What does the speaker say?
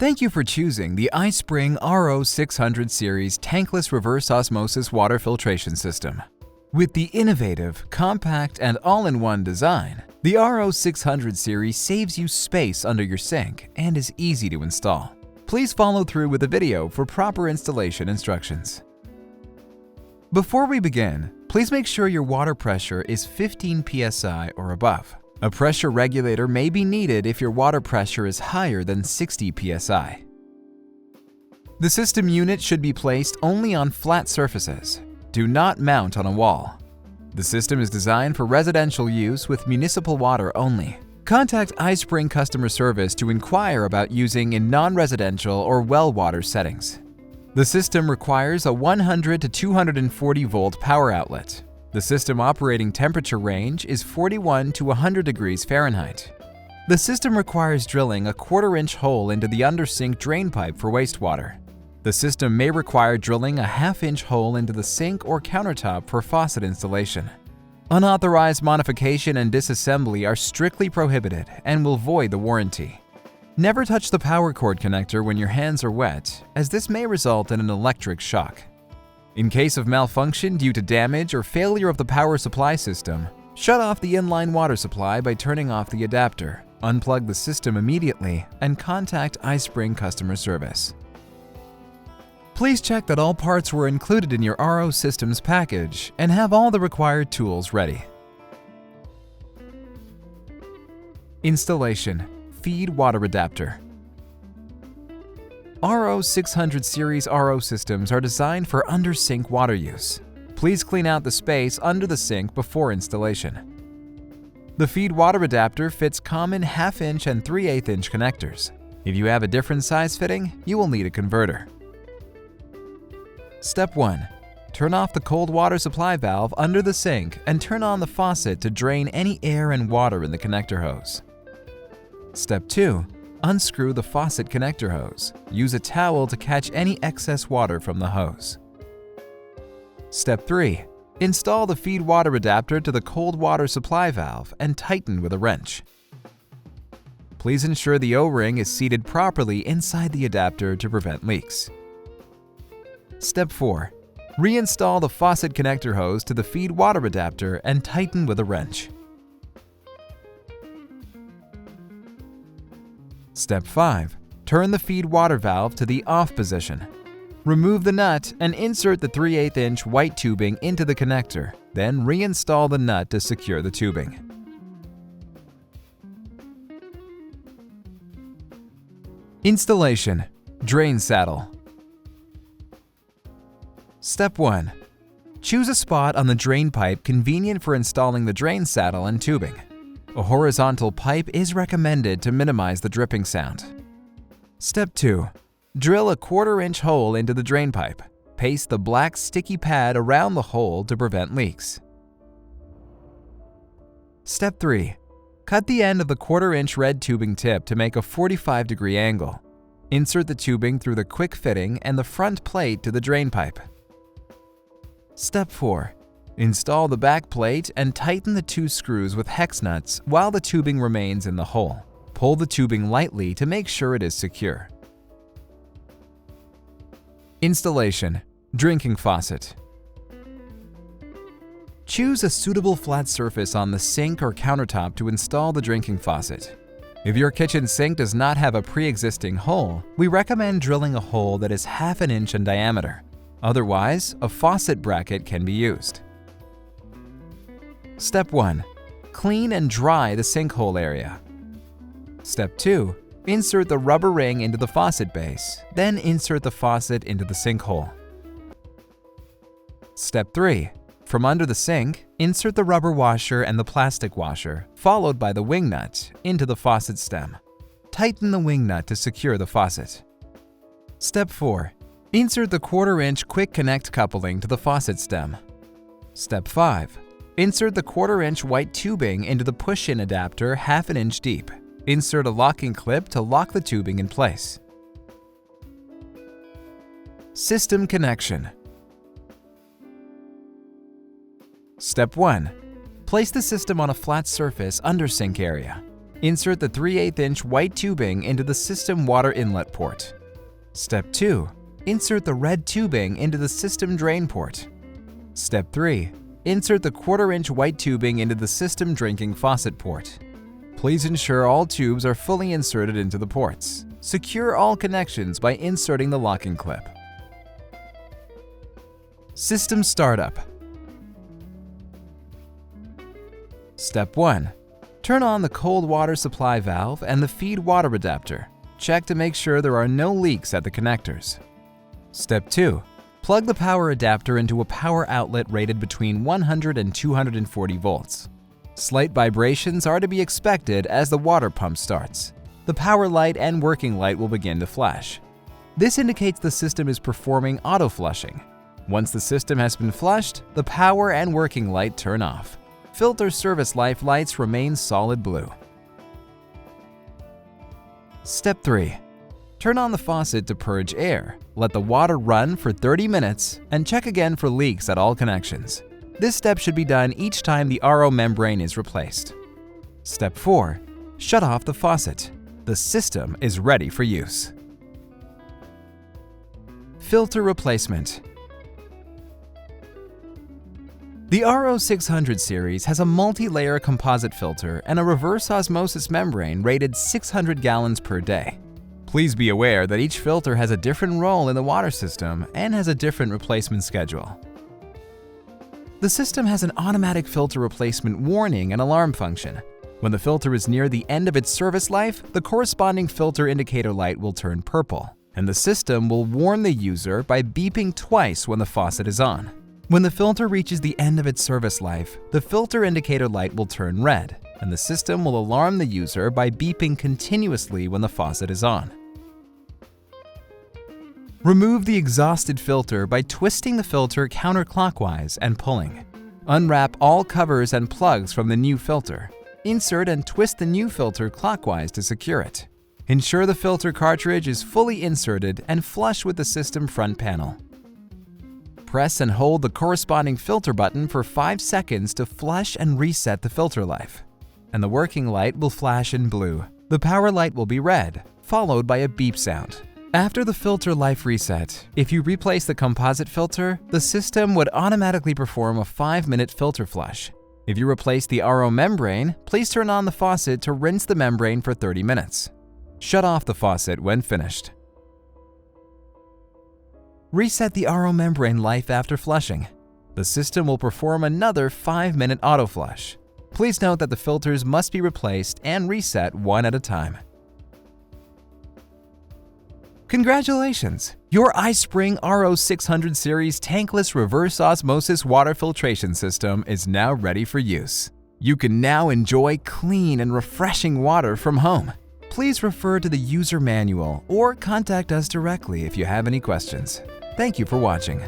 Thank you for choosing the iSpring RO600 series tankless reverse osmosis water filtration system. With the innovative, compact, and all-in-one design, the RO600 series saves you space under your sink and is easy to install. Please follow through with the video for proper installation instructions. Before we begin, please make sure your water pressure is 15 psi or above. A pressure regulator may be needed if your water pressure is higher than 60 psi. The system unit should be placed only on flat surfaces. Do not mount on a wall. The system is designed for residential use with municipal water only. Contact iSpring customer service to inquire about using in non-residential or well water settings. The system requires a 100 to 240 volt power outlet. The system operating temperature range is 41 to 100 degrees Fahrenheit. The system requires drilling a 1/4-inch hole into the under-sink drain pipe for wastewater. The system may require drilling a 1/2-inch hole into the sink or countertop for faucet installation. Unauthorized modification and disassembly are strictly prohibited and will void the warranty. Never touch the power cord connector when your hands are wet, as this may result in an electric shock. In case of malfunction due to damage or failure of the power supply system, shut off the inline water supply by turning off the adapter, unplug the system immediately, and contact iSpring customer service. Please check that all parts were included in your RO systems package and have all the required tools ready. Installation: Feed water adapter. RO600 series RO systems are designed for under-sink water use. Please clean out the space under the sink before installation. The feed water adapter fits common 1/2-inch and 3/8-inch connectors. If you have a different size fitting, you will need a converter. Step 1. Turn off the cold water supply valve under the sink and turn on the faucet to drain any air and water in the connector hose. Step 2. Unscrew the faucet connector hose. Use a towel to catch any excess water from the hose. Step 3. Install the feed water adapter to the cold water supply valve and tighten with a wrench. Please ensure the O-ring is seated properly inside the adapter to prevent leaks. Step 4. Reinstall the faucet connector hose to the feed water adapter and tighten with a wrench. Step 5. Turn the feed water valve to the off position. Remove the nut and insert the 3/8-inch white tubing into the connector, then reinstall the nut to secure the tubing. Installation: Drain saddle. Step 1. Choose a spot on the drain pipe convenient for installing the drain saddle and tubing. A horizontal pipe is recommended to minimize the dripping sound. Step 2. Drill a 1/4-inch hole into the drain pipe. Paste the black sticky pad around the hole to prevent leaks. Step 3. Cut the end of the 1/4-inch red tubing tip to make a 45-degree angle. Insert the tubing through the quick fitting and the front plate to the drain pipe. Step 4. Install the back plate and tighten the 2 screws with hex nuts while the tubing remains in the hole. Pull the tubing lightly to make sure it is secure. Installation: Drinking faucet. Choose a suitable flat surface on the sink or countertop to install the drinking faucet. If your kitchen sink does not have a pre-existing hole, we recommend drilling a hole that is 1/2 inch in diameter. Otherwise, a faucet bracket can be used. Step 1. Clean and dry the sinkhole area. Step 2. Insert the rubber ring into the faucet base, then insert the faucet into the sinkhole. Step 3. From under the sink, insert the rubber washer and the plastic washer, followed by the wing nut, into the faucet stem. Tighten the wing nut to secure the faucet. Step 4. Insert the 1/4-inch quick connect coupling to the faucet stem. Step 5. Insert the 1/4-inch white tubing into the push-in adapter 1/2 inch deep. Insert a locking clip to lock the tubing in place. System connection. Step 1. Place the system on a flat surface under sink area. Insert the 3/8-inch white tubing into the system water inlet port. Step 2. Insert the red tubing into the system drain port. Step 3. Insert the 1/4-inch white tubing into the system drinking faucet port. Please ensure all tubes are fully inserted into the ports. Secure all connections by inserting the locking clip. System startup. Step 1. Turn on the cold water supply valve and the feed water adapter. Check to make sure there are no leaks at the connectors. Step 2. Plug the power adapter into a power outlet rated between 100 and 240 volts. Slight vibrations are to be expected as the water pump starts. The power light and working light will begin to flash. This indicates the system is performing auto flushing. Once the system has been flushed, the power and working light turn off. Filter service life lights remain solid blue. Step 3. Turn on the faucet to purge air, let the water run for 30 minutes, and check again for leaks at all connections. This step should be done each time the RO membrane is replaced. Step 4. Shut off the faucet. The system is ready for use. Filter replacement. The RO600 series has a multi-layer composite filter and a reverse osmosis membrane rated 600 gallons per day. Please be aware that each filter has a different role in the water system and has a different replacement schedule. The system has an automatic filter replacement warning and alarm function. When the filter is near the end of its service life, the corresponding filter indicator light will turn purple, and the system will warn the user by beeping twice when the faucet is on. When the filter reaches the end of its service life, the filter indicator light will turn red, and the system will alarm the user by beeping continuously when the faucet is on. Remove the exhausted filter by twisting the filter counterclockwise and pulling. Unwrap all covers and plugs from the new filter. Insert and twist the new filter clockwise to secure it. Ensure the filter cartridge is fully inserted and flush with the system front panel. Press and hold the corresponding filter button for 5 seconds to flush and reset the filter life, and the working light will flash in blue. The power light will be red, followed by a beep sound. After the filter life reset, if you replace the composite filter, the system would automatically perform a 5-minute filter flush. If you replace the RO membrane, please turn on the faucet to rinse the membrane for 30 minutes. Shut off the faucet when finished. Reset the RO membrane life after flushing. The system will perform another 5-minute auto flush. Please note that the filters must be replaced and reset one at a time. Congratulations! Your iSpring RO600 series tankless reverse osmosis water filtration system is now ready for use. You can now enjoy clean and refreshing water from home. Please refer to the user manual or contact us directly if you have any questions. Thank you for watching.